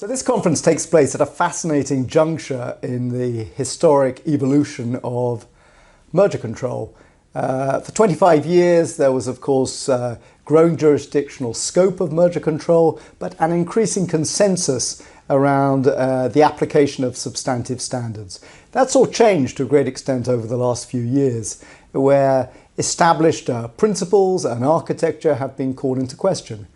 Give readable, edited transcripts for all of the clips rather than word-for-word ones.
So this conference takes place at a fascinating juncture in the historic evolution of merger control. For 25 years there was of course growing jurisdictional scope of merger control, but an increasing consensus around the application of substantive standards. That's all changed to a great extent over the last few years, where established principles and architecture have been called into question.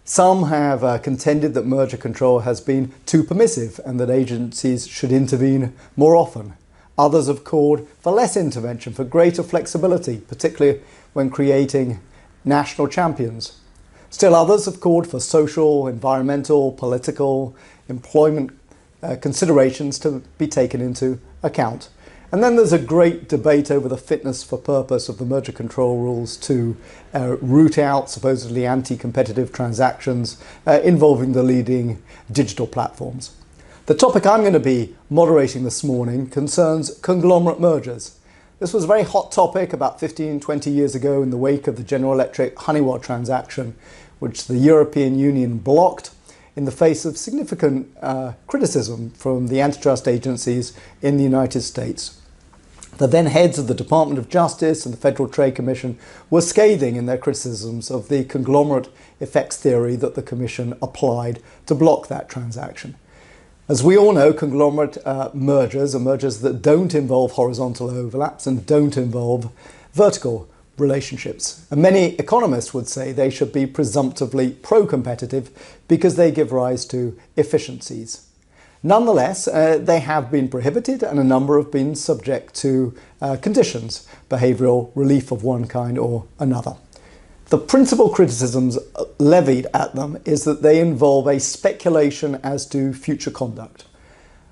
Some have contended that merger control has been too permissive and that agencies should intervene more often. Others have called for less intervention, for greater flexibility, particularly when creating national champions. Still others have called for social, environmental, political, employment considerations to be taken into account. And then there's a great debate over the fitness for purpose of the merger control rules to root out supposedly anti-competitive transactions involving the leading digital platforms. The topic I'm going to be moderating this morning concerns conglomerate mergers. This was a very hot topic about 15-20 years ago in the wake of the General Electric Honeywell transaction, which the European Union blocked in the face of significant criticism from the antitrust agencies in the United States. The then heads of the Department of Justice and the Federal Trade Commission were scathing in their criticisms of the conglomerate effects theory that the Commission applied to block that transaction. As we all know, conglomerate mergers are mergers that don't involve horizontal overlaps and don't involve vertical relationships. And many economists would say they should be presumptively pro-competitive because they give rise to efficiencies. Nonetheless, they have been prohibited and a number have been subject to conditions, behavioural relief of one kind or another. The principal criticisms levied at them is that they involve a speculation as to future conduct.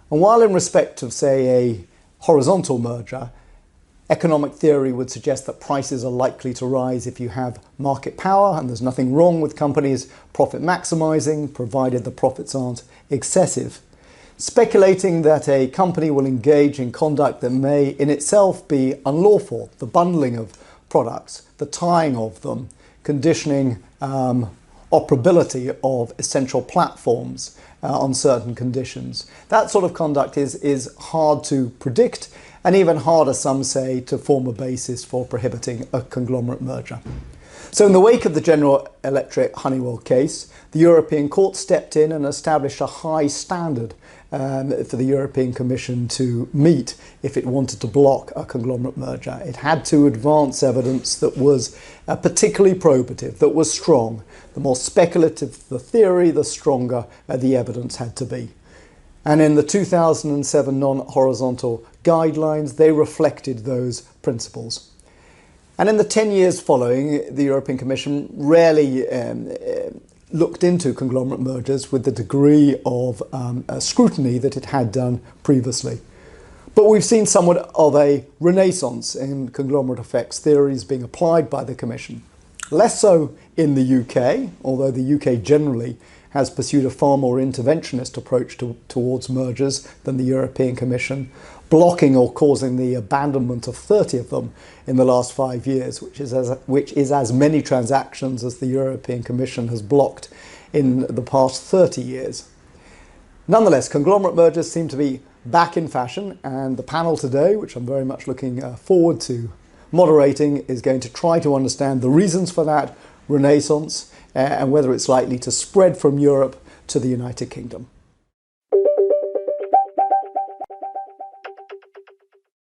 And while in respect of, say, a horizontal merger, economic theory would suggest that prices are likely to rise if you have market power, and there's nothing wrong with companies profit maximising, provided the profits aren't excessive. Speculating that a company will engage in conduct that may in itself be unlawful, the bundling of products, the tying of them, conditioning operability of essential platforms on certain conditions. That sort of conduct is hard to predict, and even harder, some say, to form a basis for prohibiting a conglomerate merger. So in the wake of the General Electric Honeywell case, the European Court stepped in and established a high standard for the European Commission to meet if it wanted to block a conglomerate merger. It had to advance evidence that was particularly probative, that was strong. The more speculative the theory, the stronger the evidence had to be. And in the 2007 non-horizontal guidelines, they reflected those principles. And in the 10 years following, the European Commission rarely looked into conglomerate mergers with the degree of scrutiny that it had done previously. But we've seen somewhat of a renaissance in conglomerate effects theories being applied by the Commission. Less so in the UK, although the UK generally has pursued a far more interventionist approach towards mergers than the European Commission, blocking or causing the abandonment of 30 of them in the last 5 years, which is as many transactions as the European Commission has blocked in the past 30 years. Nonetheless, conglomerate mergers seem to be back in fashion, and the panel today, which I'm very much looking forward to moderating, is going to try to understand the reasons for that renaissance and whether it's likely to spread from Europe to the United Kingdom.